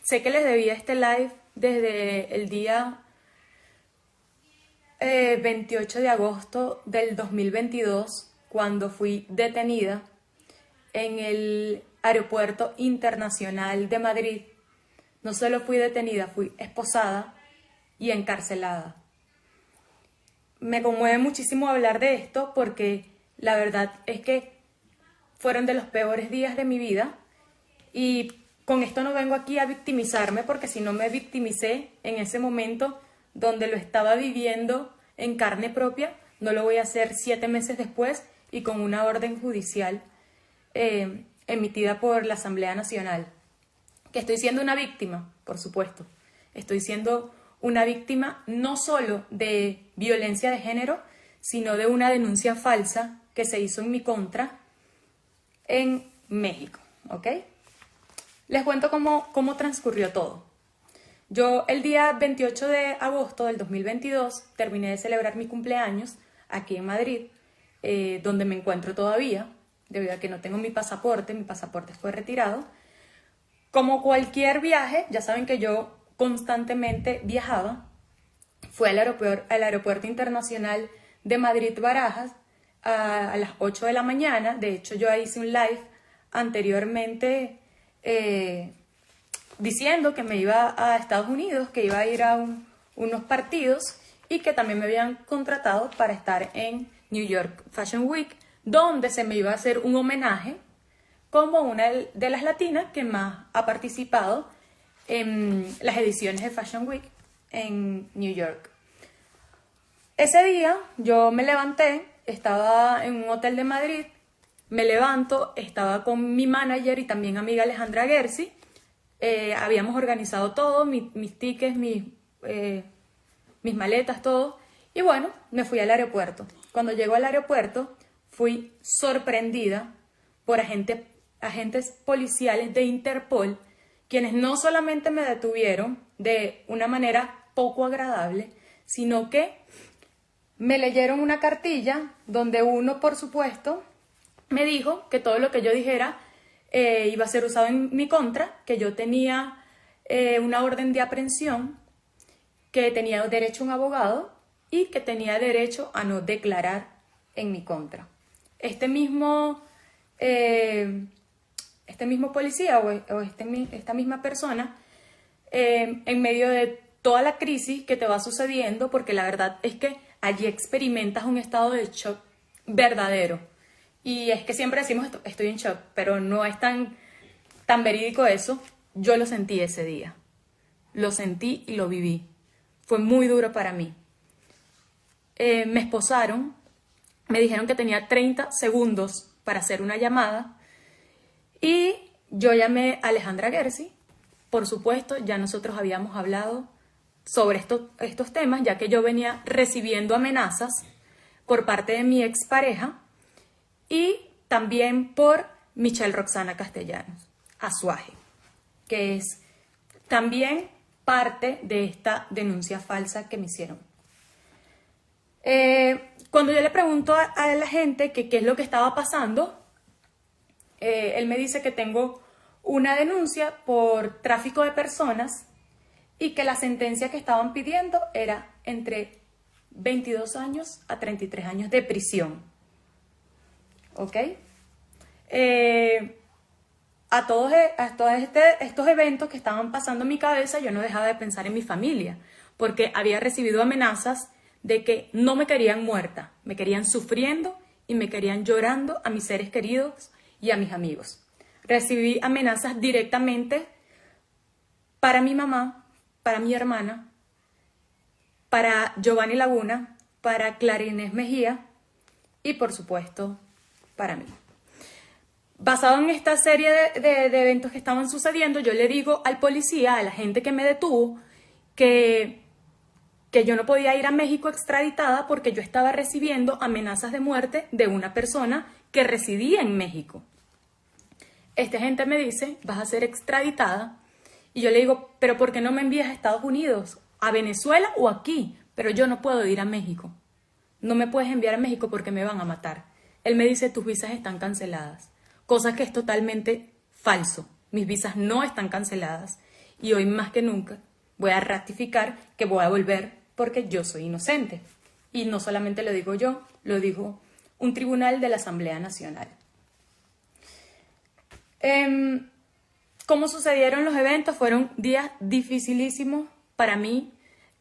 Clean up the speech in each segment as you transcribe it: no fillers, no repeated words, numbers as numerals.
Sé que les debía este live desde el día 28 de agosto del 2022, cuando fui detenida en el Aeropuerto Internacional de Madrid. No solo fui detenida, fui esposada y encarcelada. Me conmueve muchísimo hablar de esto porque la verdad es que fueron de los peores días de mi vida y con esto no vengo aquí a victimizarme, porque si no me victimicé en ese momento donde lo estaba viviendo en carne propia, no lo voy a hacer 7 meses después y con una orden judicial emitida por la Asamblea Nacional. Que estoy siendo una víctima, por supuesto. Estoy siendo una víctima no solo de violencia de género, sino de una denuncia falsa que se hizo en mi contra en México, ¿ok? Les cuento cómo transcurrió todo. Yo el día 28 de agosto del 2022 terminé de celebrar mi cumpleaños aquí en Madrid, donde me encuentro todavía, debido a que no tengo mi pasaporte fue retirado. Como cualquier viaje, ya saben que yo constantemente viajaba, fue al aeropuerto internacional de Madrid-Barajas a las 8 de la mañana. De hecho, yo hice un live anteriormente diciendo que me iba a Estados Unidos, que iba a ir a unos partidos y que también me habían contratado para estar en New York Fashion Week, donde se me iba a hacer un homenaje como una de las latinas que más ha participado en las ediciones de Fashion Week en New York. Ese día yo me levanté, estaba en un hotel de Madrid, me levanto, estaba con mi manager y también amiga Alejandra Gersi. Habíamos organizado todo, mis tickets, mis maletas, todo. Y bueno, me fui al aeropuerto. Cuando llego al aeropuerto, fui sorprendida por agentes policiales de Interpol, quienes no solamente me detuvieron de una manera poco agradable, sino que me leyeron una cartilla donde uno, por supuesto, me dijo que todo lo que yo dijera iba a ser usado en mi contra, que yo tenía una orden de aprehensión, que tenía derecho a un abogado y que tenía derecho a no declarar en mi contra. Esta misma policía o esta misma persona, en medio de toda la crisis que te va sucediendo, porque la verdad es que allí experimentas un estado de shock verdadero. Y es que siempre decimos esto, estoy en shock, pero no es tan verídico eso. Yo lo sentí ese día. Lo sentí y lo viví. Fue muy duro para mí. Me esposaron, me dijeron que tenía 30 segundos para hacer una llamada y yo llamé a Alejandra Gersi. Por supuesto, ya nosotros habíamos hablado sobre estos temas, ya que yo venía recibiendo amenazas por parte de mi expareja y también por Michelle Roxana Castellanos Azuaje, que es también parte de esta denuncia falsa que me hicieron. Cuando yo le pregunto a la gente qué es lo que estaba pasando, él me dice que tengo una denuncia por tráfico de personas y que la sentencia que estaban pidiendo era entre 22 años a 33 años de prisión. ¿Ok? A todos estos eventos que estaban pasando en mi cabeza, yo no dejaba de pensar en mi familia, porque había recibido amenazas de que no me querían muerta, me querían sufriendo y me querían llorando a mis seres queridos y a mis amigos. Recibí amenazas directamente para mi mamá, para mi hermana, para Giovanni Laguna, para Clara Inés Mejía y, por supuesto, para mí. Basado en esta serie de eventos que estaban sucediendo, yo le digo al policía, a la gente que me detuvo, que yo no podía ir a México extraditada porque yo estaba recibiendo amenazas de muerte de una persona que residía en México. Esta gente me dice, vas a ser extraditada. Y yo le digo, pero ¿por qué no me envías a Estados Unidos, a Venezuela o aquí? Pero yo no puedo ir a México. No me puedes enviar a México porque me van a matar. Él me dice, tus visas están canceladas. Cosa que es totalmente falso. Mis visas no están canceladas. y hoy más que nunca voy a ratificar que voy a volver porque yo soy inocente. Y no solamente lo digo yo, lo dijo un tribunal de la Asamblea Nacional. ¿Cómo sucedieron los eventos? Fueron días dificilísimos para mí.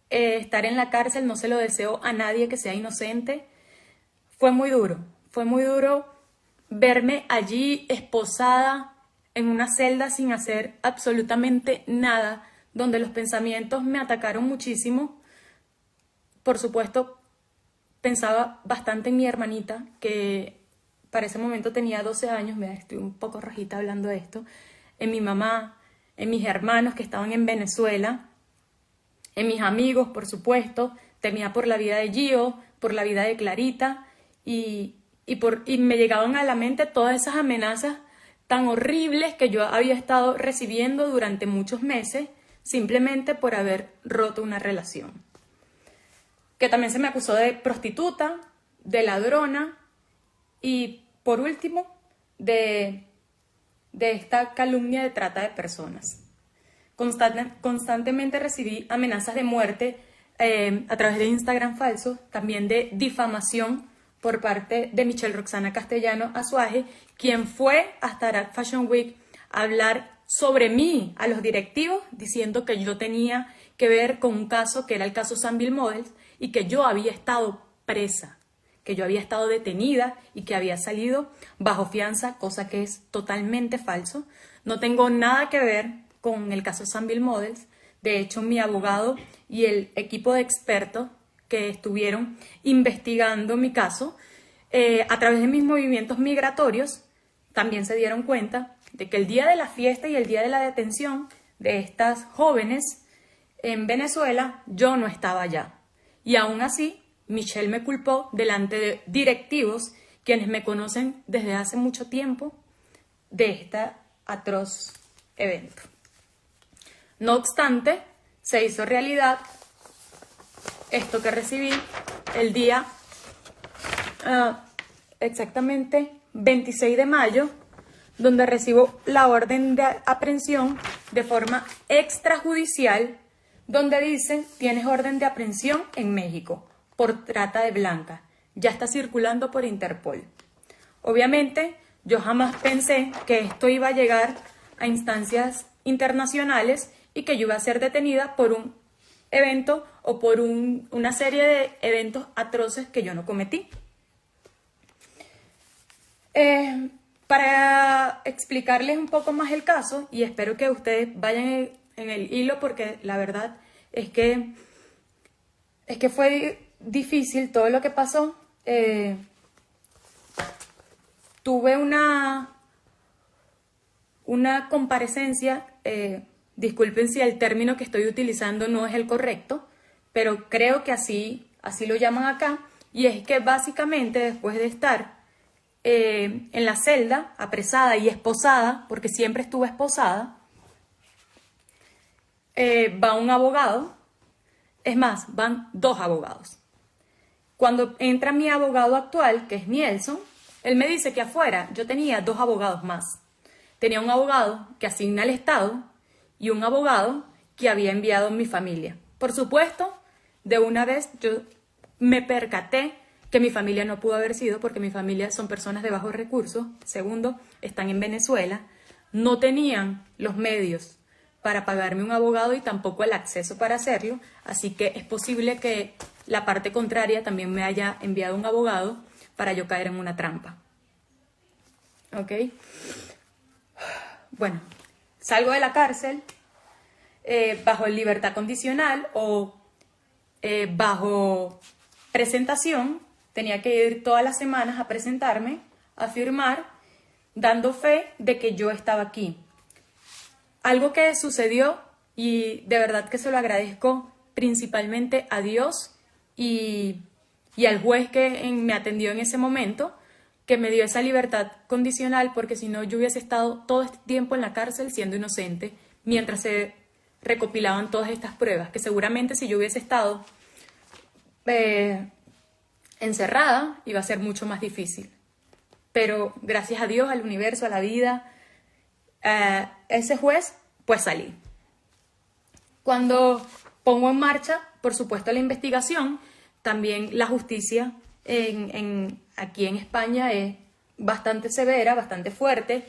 Estar en la cárcel no se lo deseo a nadie que sea inocente. Fue muy duro verme allí esposada en una celda sin hacer absolutamente nada, donde los pensamientos me atacaron muchísimo. Por supuesto, pensaba bastante en mi hermanita, que para ese momento tenía 12 años, mira, estoy un poco rojita hablando de esto, en mi mamá, en mis hermanos que estaban en Venezuela, en mis amigos, por supuesto, temía por la vida de Gio, por la vida de Clarita, y me llegaban a la mente todas esas amenazas tan horribles que yo había estado recibiendo durante muchos meses, simplemente por haber roto una relación. Que también se me acusó de prostituta, de ladrona y, por último, de esta calumnia de trata de personas. Constantemente recibí amenazas de muerte a través de Instagram falso, también de difamación por parte de Michelle Roxana Castellano Azuaje, quien fue hasta Arad Fashion Week a hablar sobre mí a los directivos, diciendo que yo tenía que ver con un caso que era el caso Sunville Models y que yo había estado presa, que yo había estado detenida y que había salido bajo fianza, cosa que es totalmente falso. No tengo nada que ver con el caso Sunville Models. De hecho, mi abogado y el equipo de expertos que estuvieron investigando mi caso, a través de mis movimientos migratorios, también se dieron cuenta de que el día de la fiesta y el día de la detención de estas jóvenes en Venezuela, yo no estaba allá. Y aún así, Michelle me culpó delante de directivos, quienes me conocen desde hace mucho tiempo, de este atroz evento. No obstante, se hizo realidad esto que recibí el día exactamente 26 de mayo, donde recibo la orden de aprehensión de forma extrajudicial, donde dice: tienes orden de aprehensión en México por trata de blancas. Ya está circulando por Interpol. Obviamente, yo jamás pensé que esto iba a llegar a instancias internacionales y que yo iba a ser detenida por un evento o por una serie de eventos atroces que yo no cometí. Para explicarles un poco más el caso, y espero que ustedes vayan en el hilo, porque la verdad es que fue difícil todo lo que pasó. Tuve una comparecencia, disculpen si el término que estoy utilizando no es el correcto, pero creo que así lo llaman acá, y es que básicamente después de estar en la celda, apresada y esposada, porque siempre estuve esposada, va un abogado, es más, van dos abogados. Cuando entra mi abogado actual, que es Nielson, él me dice que afuera yo tenía dos abogados más. Tenía un abogado que asigna el Estado y un abogado que había enviado mi familia. Por supuesto, de una vez yo me percaté que mi familia no pudo haber sido, porque mi familia son personas de bajos recursos. Segundo, están en Venezuela, no tenían los medios para pagarme un abogado y tampoco el acceso para hacerlo, así que es posible que la parte contraria también me haya enviado un abogado para yo caer en una trampa. ¿Ok? Bueno, salgo de la cárcel bajo libertad condicional o bajo presentación. Tenía que ir todas las semanas a presentarme, a firmar, dando fe de que yo estaba aquí. Algo que sucedió, y de verdad que se lo agradezco principalmente a Dios y al juez que me atendió en ese momento, que me dio esa libertad condicional, porque si no yo hubiese estado todo este tiempo en la cárcel siendo inocente, mientras se recopilaban todas estas pruebas, que seguramente si yo hubiese estado encerrada iba a ser mucho más difícil. Pero gracias a Dios, al universo, a la vida, ese juez, pues salí. Cuando pongo en marcha, por supuesto, la investigación, también la justicia aquí en España es bastante severa, bastante fuerte,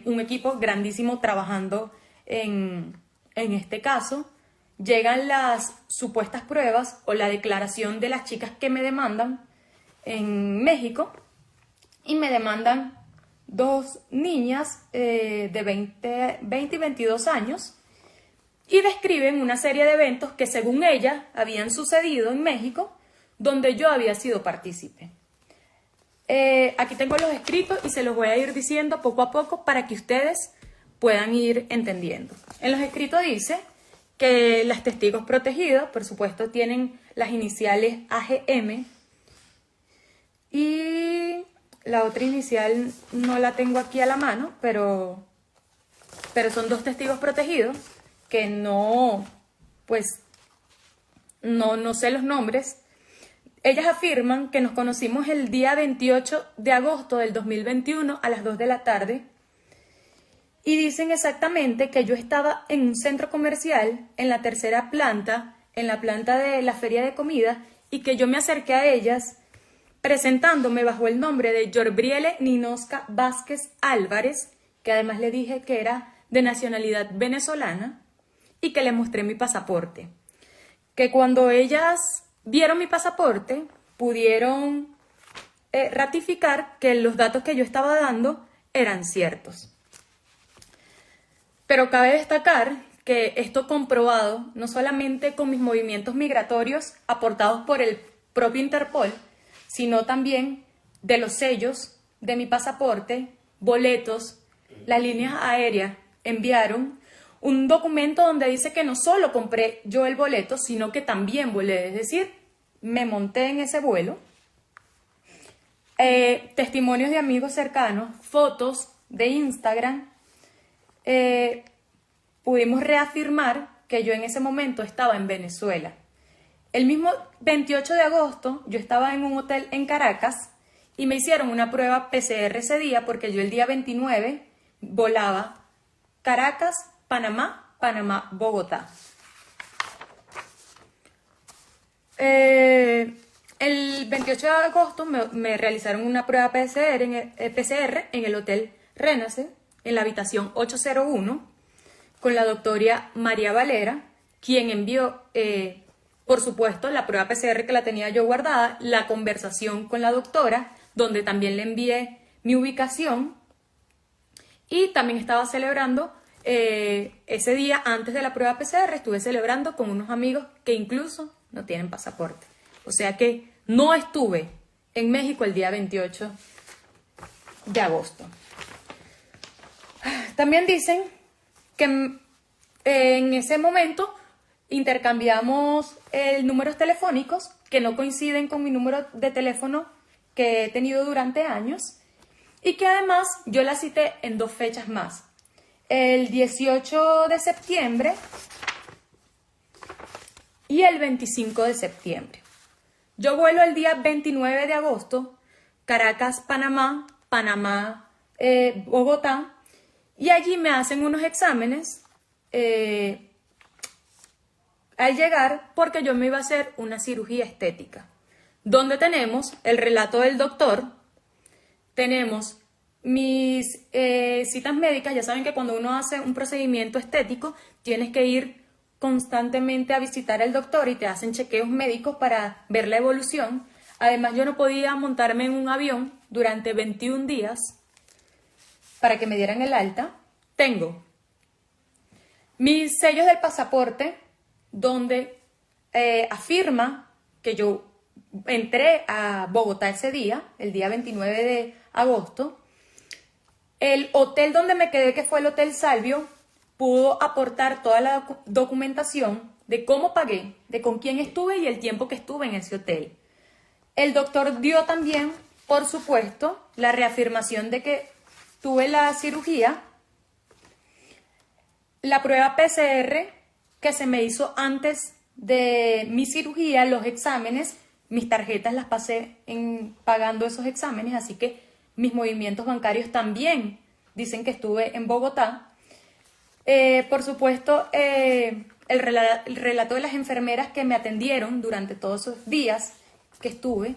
un equipo grandísimo trabajando en este caso. Llegan las supuestas pruebas o la declaración de las chicas que me demandan en México y me demandan dos niñas de 20 y 22 años y describen una serie de eventos que según ellas habían sucedido en México donde yo había sido partícipe. Aquí tengo los escritos y se los voy a ir diciendo poco a poco para que ustedes puedan ir entendiendo. En los escritos dice que las testigos protegidas, por supuesto, tienen las iniciales AGM y la otra inicial no la tengo aquí a la mano, pero son dos testigos protegidos que no sé los nombres. Ellas afirman que nos conocimos el día 28 de agosto del 2021 a las 2 de la tarde y dicen exactamente que yo estaba en un centro comercial en la tercera planta, en la planta de la feria de comida, y que yo me acerqué a ellas presentándome bajo el nombre de Yorbriele Ninosca Vázquez Álvarez, que además le dije que era de nacionalidad venezolana, y que le mostré mi pasaporte. Que cuando ellas vieron mi pasaporte, pudieron ratificar que los datos que yo estaba dando eran ciertos. Pero cabe destacar que esto comprobado no solamente con mis movimientos migratorios aportados por el propio Interpol, sino también de los sellos de mi pasaporte, boletos, las líneas aéreas enviaron un documento donde dice que no solo compré yo el boleto, sino que también volé, es decir, me monté en ese vuelo. Testimonios de amigos cercanos, fotos de Instagram, pudimos reafirmar que yo en ese momento estaba en Venezuela. El mismo 28 de agosto yo estaba en un hotel en Caracas y me hicieron una prueba PCR ese día porque yo el día 29 volaba Caracas, Panamá, Panamá, Bogotá. El 28 de agosto me realizaron una prueba PCR en el Hotel Renace, en la habitación 801, con la doctora María Valera, quien envió, por supuesto, la prueba PCR que la tenía yo guardada, la conversación con la doctora, donde también le envié mi ubicación, y también estaba celebrando ese día antes de la prueba PCR, estuve celebrando con unos amigos que incluso no tienen pasaporte. O sea que no estuve en México el día 28 de agosto. También dicen que en ese momento intercambiamos números telefónicos que no coinciden con mi número de teléfono que he tenido durante años y que además yo la cité en dos fechas más. El 18 de septiembre y el 25 de septiembre. Yo vuelo el día 29 de agosto, Caracas, Panamá, Panamá, Bogotá, y allí me hacen unos exámenes al llegar porque yo me iba a hacer una cirugía estética, donde tenemos el relato del doctor, tenemos mis citas médicas. Ya saben que cuando uno hace un procedimiento estético tienes que ir constantemente a visitar al doctor y te hacen chequeos médicos para ver la evolución. Además, yo no podía montarme en un avión durante 21 días para que me dieran el alta. Tengo mis sellos del pasaporte donde afirma que yo entré a Bogotá ese día, el día 29 de agosto. El hotel donde me quedé, que fue el Hotel Salvio, pudo aportar toda la documentación de cómo pagué, de con quién estuve y el tiempo que estuve en ese hotel. El doctor dio también, por supuesto, la reafirmación de que tuve la cirugía, la prueba PCR que se me hizo antes de mi cirugía, los exámenes, mis tarjetas las pasé pagando esos exámenes, así que mis movimientos bancarios también dicen que estuve en Bogotá. Por supuesto, el relato de las enfermeras que me atendieron durante todos esos días que estuve.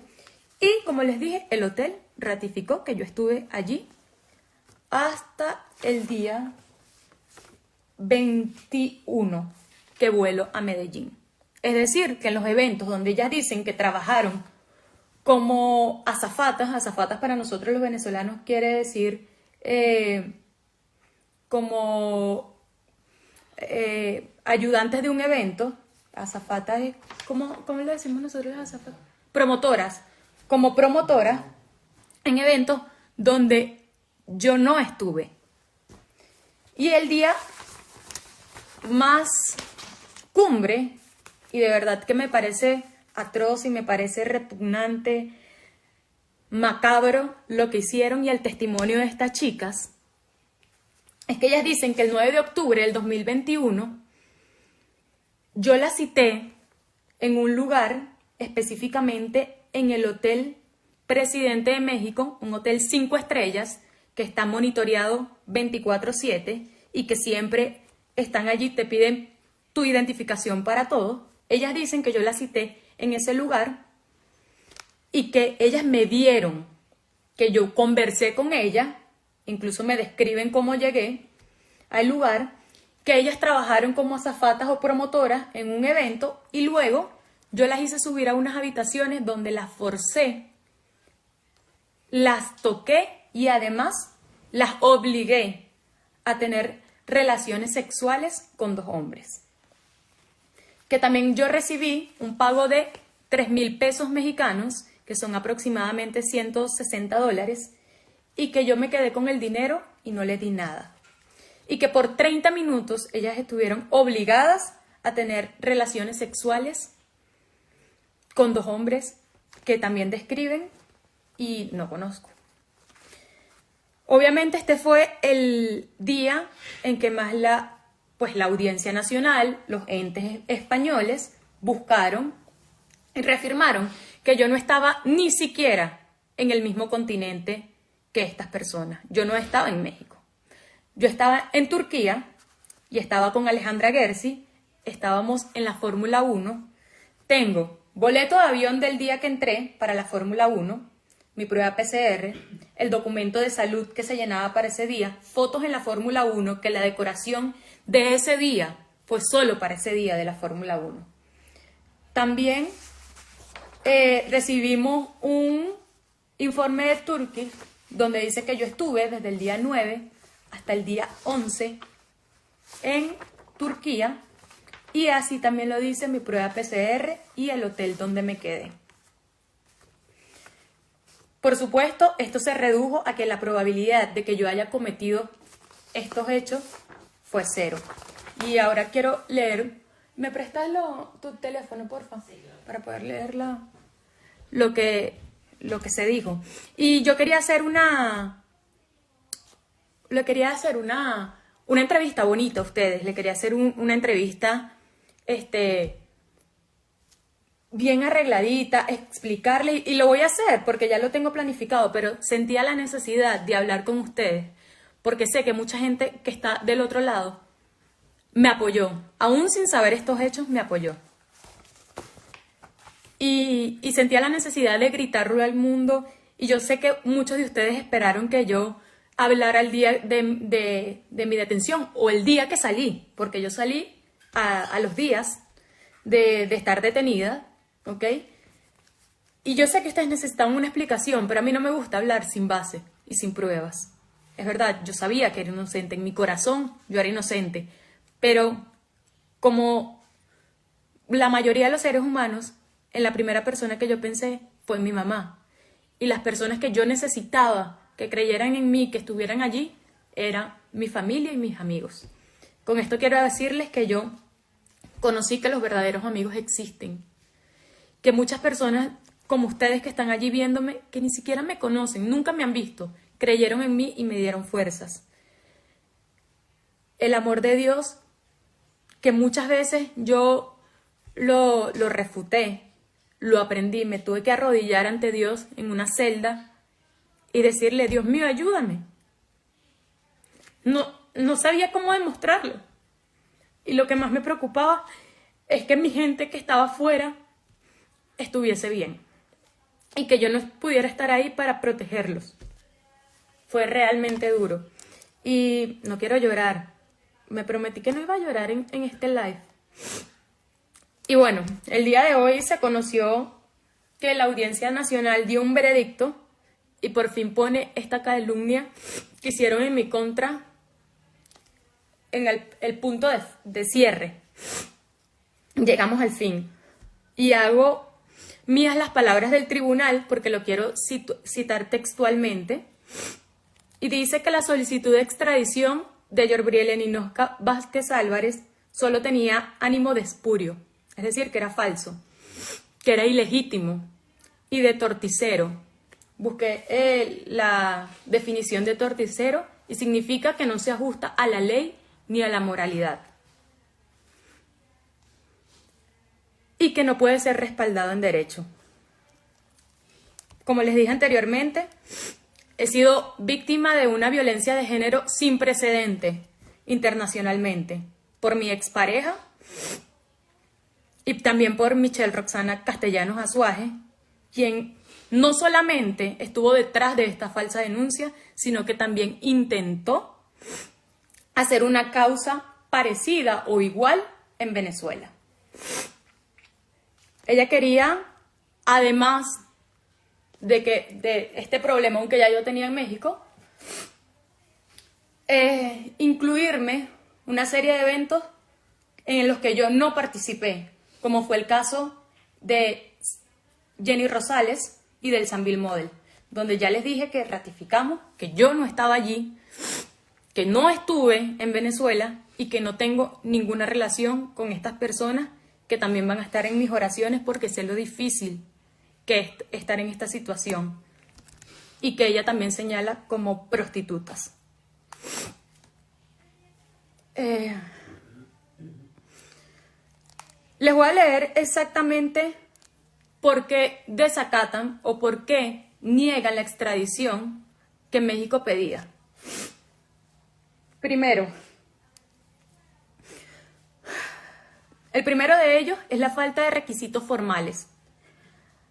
Y como les dije, el hotel ratificó que yo estuve allí hasta el día 21 que vuelo a Medellín. Es decir, que en los eventos donde ellas dicen que trabajaron como azafatas para nosotros los venezolanos quiere decir como ayudantes de un evento, azafatas es, ¿cómo le decimos nosotros las azafatas? Promotoras, como promotoras en eventos donde yo no estuve. Y el día más cumbre, y de verdad que me parece atroz y me parece repugnante, macabro lo que hicieron y el testimonio de estas chicas, es que ellas dicen que el 9 de octubre del 2021 yo las cité en un lugar, específicamente en el Hotel Presidente de México, un hotel 5 estrellas que está monitoreado 24/7 y que siempre están allí, te piden tu identificación para todo. Ellas dicen que yo las cité en ese lugar y que ellas me vieron, que yo conversé con ellas, incluso me describen cómo llegué al lugar, que ellas trabajaron como azafatas o promotoras en un evento y luego yo las hice subir a unas habitaciones donde las forcé, las toqué y además las obligué a tener relaciones sexuales con 2 hombres. Que también yo recibí un pago de 3.000 pesos mexicanos, que son aproximadamente $160, y que yo me quedé con el dinero y no les di nada. Y que por 30 minutos ellas estuvieron obligadas a tener relaciones sexuales con 2 hombres que también describen y no conozco. Obviamente este fue el día en que más la Audiencia Nacional, los entes españoles, buscaron y reafirmaron que yo no estaba ni siquiera en el mismo continente que estas personas. Yo no estaba en México. Yo estaba en Turquía y estaba con Alejandra Gersi, estábamos en la Fórmula 1. Tengo boleto de avión del día que entré para la Fórmula 1, mi prueba PCR, el documento de salud que se llenaba para ese día, fotos en la Fórmula 1, que la decoración de ese día fue solo para ese día de la Fórmula 1. También recibimos un informe de Turquía donde dice que yo estuve desde el día 9 hasta el día 11 en Turquía, y así también lo dice mi prueba PCR y el hotel donde me quedé. Por supuesto, esto se redujo a que la probabilidad de que yo haya cometido estos hechos fue 0. Y ahora quiero leer. ¿Me prestas tu teléfono, porfa? Sí, claro. Para poder leer lo que se dijo. Y yo quería hacer una entrevista bonita a ustedes. Le quería hacer una entrevista bien arregladita, explicarle, y lo voy a hacer porque ya lo tengo planificado, pero sentía la necesidad de hablar con ustedes porque sé que mucha gente que está del otro lado me apoyó, aún sin saber estos hechos me apoyó. Y sentía la necesidad de gritarlo al mundo, y yo sé que muchos de ustedes esperaron que yo hablara el día de mi detención o el día que salí, porque yo salí a los días de estar detenida, ¿ok? Y yo sé que ustedes necesitan una explicación, pero a mí no me gusta hablar sin base y sin pruebas. Es verdad, yo sabía que era inocente, en mi corazón yo era inocente, pero como la mayoría de los seres humanos, en la primera persona que yo pensé fue en mi mamá. Y las personas que yo necesitaba que creyeran en mí, que estuvieran allí, eran mi familia y mis amigos. Con esto quiero decirles que yo conocí que los verdaderos amigos existen. Que muchas personas como ustedes que están allí viéndome, que ni siquiera me conocen, nunca me han visto, creyeron en mí y me dieron fuerzas. El amor de Dios, que muchas veces yo lo refuté, lo aprendí, me tuve que arrodillar ante Dios en una celda y decirle: Dios mío, ayúdame. No no sabía cómo demostrarlo. Y lo que más me preocupaba es que mi gente que estaba afuera estuviese bien y que yo no pudiera estar ahí para protegerlos. Fue realmente duro. Y no quiero llorar. Me prometí que no iba a llorar en este live. Y bueno, el día de hoy se conoció que la Audiencia Nacional dio un veredicto y por fin pone esta calumnia que hicieron en mi contra en el punto de cierre. Llegamos al fin. Y hago mías las palabras del tribunal porque lo quiero citar textualmente. Y dice que la solicitud de extradición de Yorbriela Ninosca Vázquez Álvarez solo tenía ánimo de espurio, es decir, que era falso, que era ilegítimo y de torticero. Busqué la definición de torticero y significa que no se ajusta a la ley ni a la moralidad y que no puede ser respaldado en derecho. Como les dije anteriormente, he sido víctima de una violencia de género sin precedente internacionalmente por mi expareja y también por Michelle Roxana Castellanos Azuaje, quien no solamente estuvo detrás de esta falsa denuncia, sino que también intentó hacer una causa parecida o igual en Venezuela. Ella quería, además de este problema que ya yo tenía en México, incluirme una serie de eventos en los que yo no participé, como fue el caso de Jenny Rosales y del Sambil Model, donde ya les dije que ratificamos que yo no estaba allí, que no estuve en Venezuela y que no tengo ninguna relación con estas personas que también van a estar en mis oraciones porque sé lo difícil que es estar en esta situación y que ella también señala como prostitutas. Les voy a leer exactamente por qué desacatan o por qué niegan la extradición que México pedía. Primero, el primero de ellos es la falta de requisitos formales.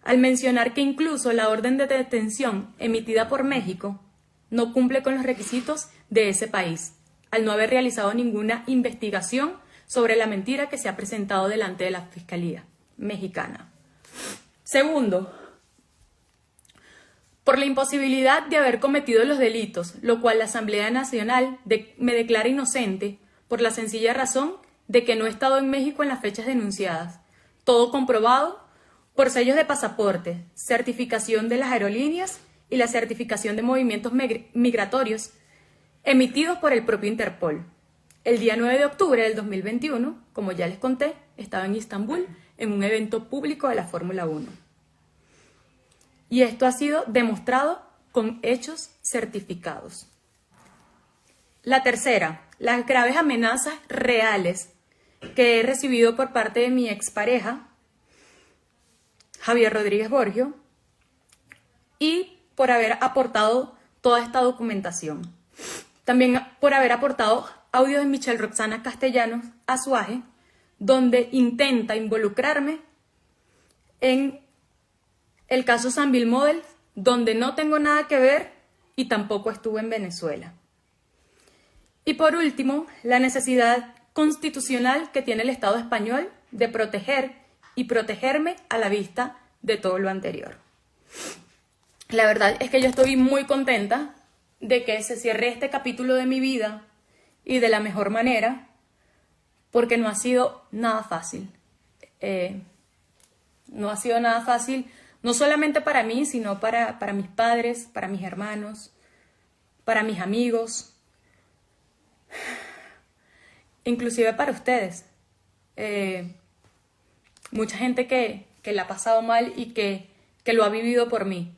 Al mencionar que incluso la orden de detención emitida por México no cumple con los requisitos de ese país, al no haber realizado ninguna investigación sobre la mentira que se ha presentado delante de la Fiscalía mexicana. Segundo, por la imposibilidad de haber cometido los delitos, lo cual la Asamblea Nacional me declara inocente por la sencilla razón de que no he estado en México en las fechas denunciadas. Todo comprobado por sellos de pasaporte, certificación de las aerolíneas y la certificación de movimientos migratorios emitidos por el propio Interpol. El día 9 de octubre del 2021, como ya les conté, estaba en Estambul en un evento público de la Fórmula 1. Y esto ha sido demostrado con hechos certificados. La tercera, las graves amenazas reales que he recibido por parte de mi expareja, Javier Rodríguez Borgio, y por haber aportado toda esta documentación. También por haber aportado audio de Michelle Roxana Castellanos Azuaje, donde intenta involucrarme en el caso Sambil Model, donde no tengo nada que ver y tampoco estuve en Venezuela. Y por último, la necesidad constitucional que tiene el Estado español de proteger y protegerme a la vista de todo lo anterior. La verdad es que yo estoy muy contenta de que se cierre este capítulo de mi vida y de la mejor manera, porque no ha sido nada fácil. No ha sido nada fácil, no solamente para mí, sino para mis padres, para mis hermanos, para mis amigos, inclusive para ustedes. Mucha gente que la ha pasado mal y que lo ha vivido por mí.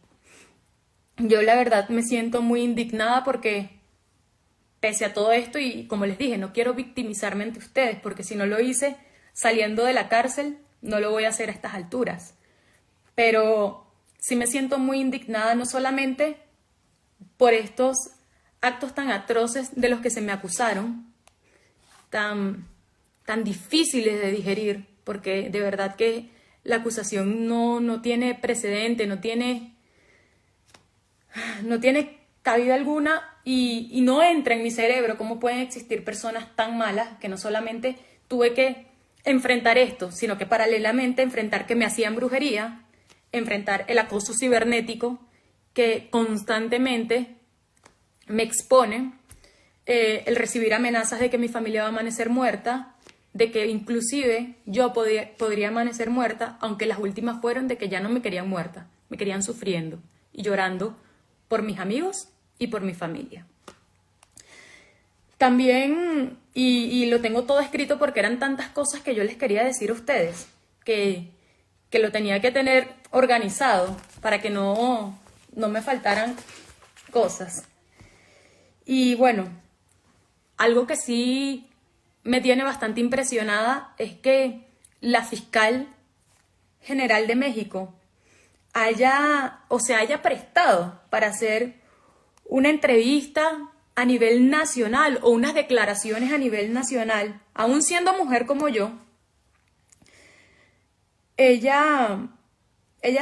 Yo la verdad me siento muy indignada porque pese a todo esto, y como les dije, no quiero victimizarme ante ustedes, porque si no lo hice saliendo de la cárcel, no lo voy a hacer a estas alturas. Pero sí me siento muy indignada, no solamente por estos actos tan atroces de los que se me acusaron, tan difíciles de digerir, porque de verdad que la acusación no tiene precedente, no tiene cabida alguna y no entra en mi cerebro cómo pueden existir personas tan malas que no solamente tuve que enfrentar esto, sino que paralelamente enfrentar que me hacían brujería, enfrentar el acoso cibernético que constantemente me expone, el recibir amenazas de que mi familia va a amanecer muerta, de que inclusive yo podría amanecer muerta, aunque las últimas fueron de que ya no me querían muerta, me querían sufriendo y llorando por mis amigos y por mi familia. También, y lo tengo todo escrito porque eran tantas cosas que yo les quería decir a ustedes, que lo tenía que tener organizado para que no me faltaran cosas. Y bueno, algo que sí me tiene bastante impresionada es que la fiscal general de México se haya prestado para hacer una entrevista a nivel nacional o unas declaraciones a nivel nacional, aún siendo mujer como yo. Ella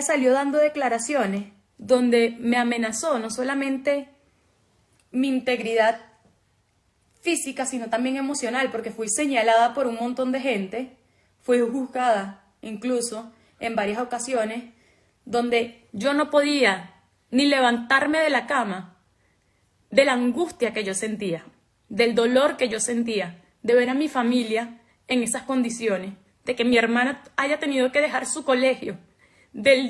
salió dando declaraciones donde me amenazó no solamente mi integridad física, sino también emocional, porque fui señalada por un montón de gente, fui juzgada incluso en varias ocasiones, donde yo no podía ni levantarme de la cama, de la angustia que yo sentía, del dolor que yo sentía, de ver a mi familia en esas condiciones, de que mi hermana haya tenido que dejar su colegio de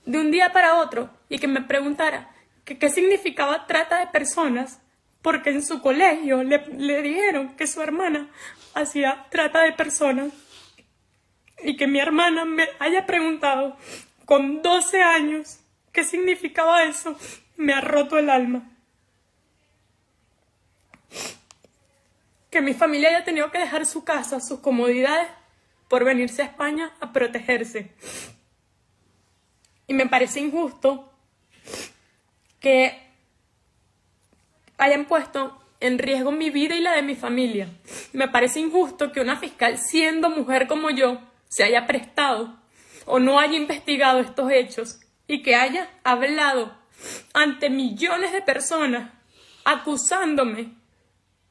un día para otro, y que me preguntara qué significaba trata de personas, porque en su colegio le dijeron que su hermana hacía trata de personas, y que mi hermana me haya preguntado con 12 años qué significaba eso, me ha roto el alma. Que mi familia haya tenido que dejar su casa, sus comodidades, por venirse a España a protegerse. Y me parece injusto que hayan puesto en riesgo mi vida y la de mi familia. Me parece injusto que una fiscal, siendo mujer como yo, se haya prestado o no haya investigado estos hechos y que haya hablado ante millones de personas acusándome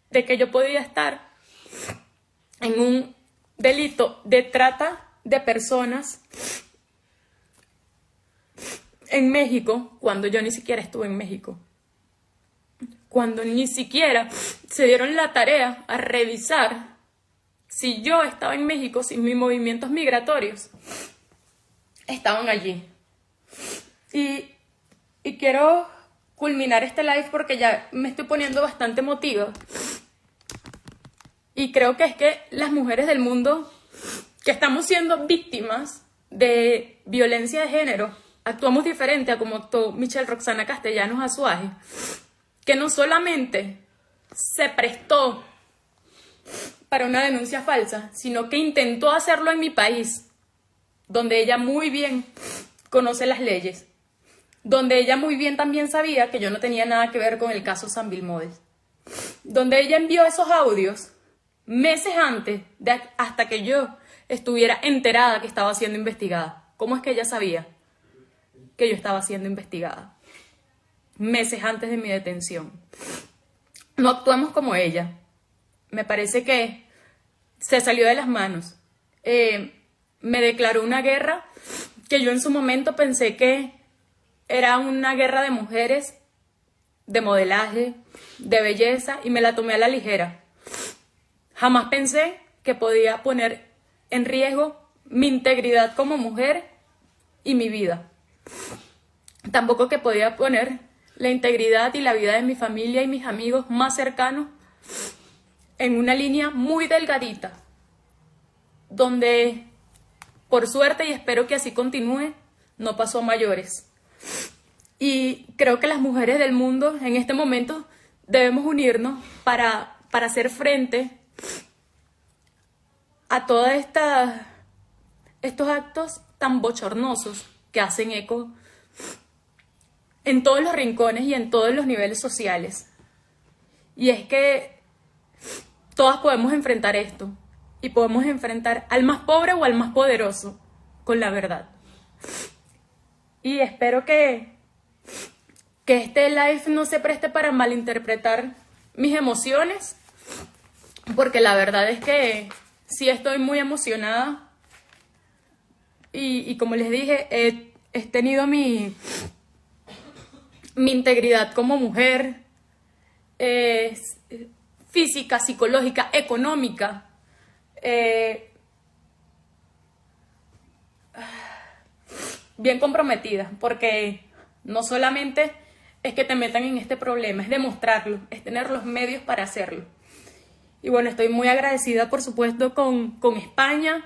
de que yo podía estar en un delito de trata de personas en México, cuando yo ni siquiera estuve en México. Cuando ni siquiera se dieron la tarea a revisar si yo estaba en México, si mis movimientos migratorios estaban allí. Y quiero culminar este live porque ya me estoy poniendo bastante emotiva. Y creo que es que las mujeres del mundo que estamos siendo víctimas de violencia de género actuamos diferente a como actuó Michelle Roxana Castellanos Azuaje, que no solamente se prestó para una denuncia falsa, sino que intentó hacerlo en mi país, donde ella muy bien conoce las leyes, donde ella muy bien también sabía que yo no tenía nada que ver con el caso Sambil Models, donde ella envió esos audios meses antes hasta que yo estuviera enterada que estaba siendo investigada. ¿Cómo es que ella sabía que yo estaba siendo investigada? Meses antes de mi detención. No actuamos como ella. Me parece que se salió de las manos. Me declaró una guerra que yo en su momento pensé que era una guerra de mujeres, de modelaje, de belleza, y me la tomé a la ligera. Jamás pensé que podía poner en riesgo mi integridad como mujer y mi vida. Tampoco que podía poner la integridad y la vida de mi familia y mis amigos más cercanos en una línea muy delgadita, donde, por suerte, y espero que así continúe, no pasó a mayores. Y creo que las mujeres del mundo en este momento debemos unirnos para hacer frente a todos estos actos tan bochornosos que hacen eco en todos los rincones y en todos los niveles sociales. Y es que todas podemos enfrentar esto. Y podemos enfrentar al más pobre o al más poderoso con la verdad. Y espero que este live no se preste para malinterpretar mis emociones, porque la verdad es que sí estoy muy emocionada y como les dije, he tenido mi integridad como mujer, física, psicológica, económica, bien comprometida, porque no solamente es que te metan en este problema, es demostrarlo, es tener los medios para hacerlo. Y bueno, estoy muy agradecida, por supuesto, con España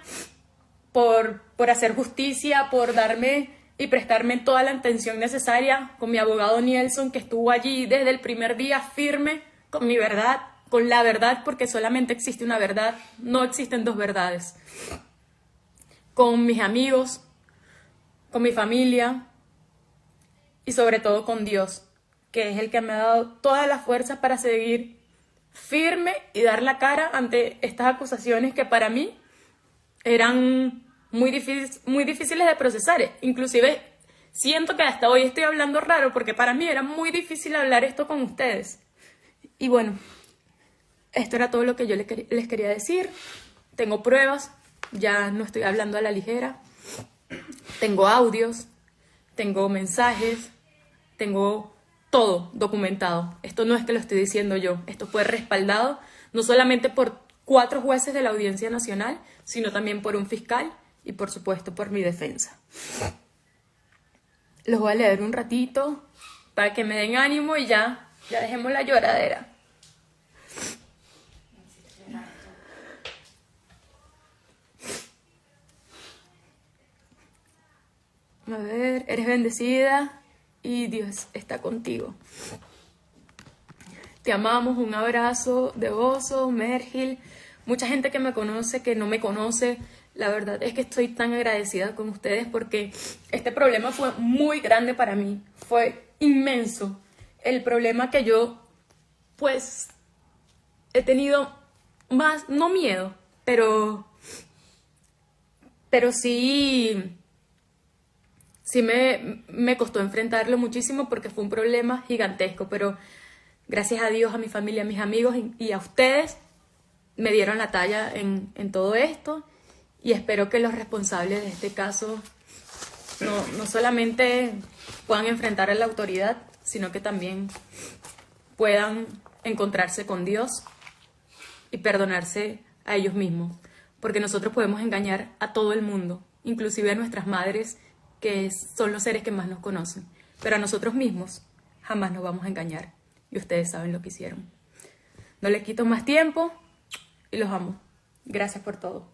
por hacer justicia, por darme y prestarme toda la atención necesaria, con mi abogado Nielson, que estuvo allí desde el primer día firme con mi verdad, con la verdad, porque solamente existe una verdad, no existen dos verdades. Con mis amigos, con mi familia y sobre todo con Dios, que es el que me ha dado todas las fuerzas para seguir firme y dar la cara ante estas acusaciones que para mí eran muy difíciles de procesar. Inclusive siento que hasta hoy estoy hablando raro porque para mí era muy difícil hablar esto con ustedes. Y bueno, esto era todo lo que yo les quería decir. Tengo pruebas, ya no estoy hablando a la ligera. Tengo audios, tengo mensajes, tengo todo documentado. Esto no es que lo estoy diciendo yo, esto fue respaldado no solamente por 4 jueces de la Audiencia Nacional, sino también por un fiscal y por supuesto por mi defensa. Los voy a leer un ratito para que me den ánimo y ya dejemos la lloradera. A ver, eres bendecida y Dios está contigo. Te amamos, un abrazo de oso, Mergil. Mucha gente que me conoce, que no me conoce. La verdad es que estoy tan agradecida con ustedes porque este problema fue muy grande para mí. Fue inmenso. El problema que yo, pues, he tenido más, no miedo, pero sí me costó enfrentarlo muchísimo porque fue un problema gigantesco, pero gracias a Dios, a mi familia, a mis amigos y a ustedes me dieron la talla en todo esto y espero que los responsables de este caso no solamente puedan enfrentar a la autoridad, sino que también puedan encontrarse con Dios y perdonarse a ellos mismos, porque nosotros podemos engañar a todo el mundo, inclusive a nuestras madres, que son los seres que más nos conocen, pero a nosotros mismos jamás nos vamos a engañar y ustedes saben lo que hicieron. No les quito más tiempo y los amo. Gracias por todo.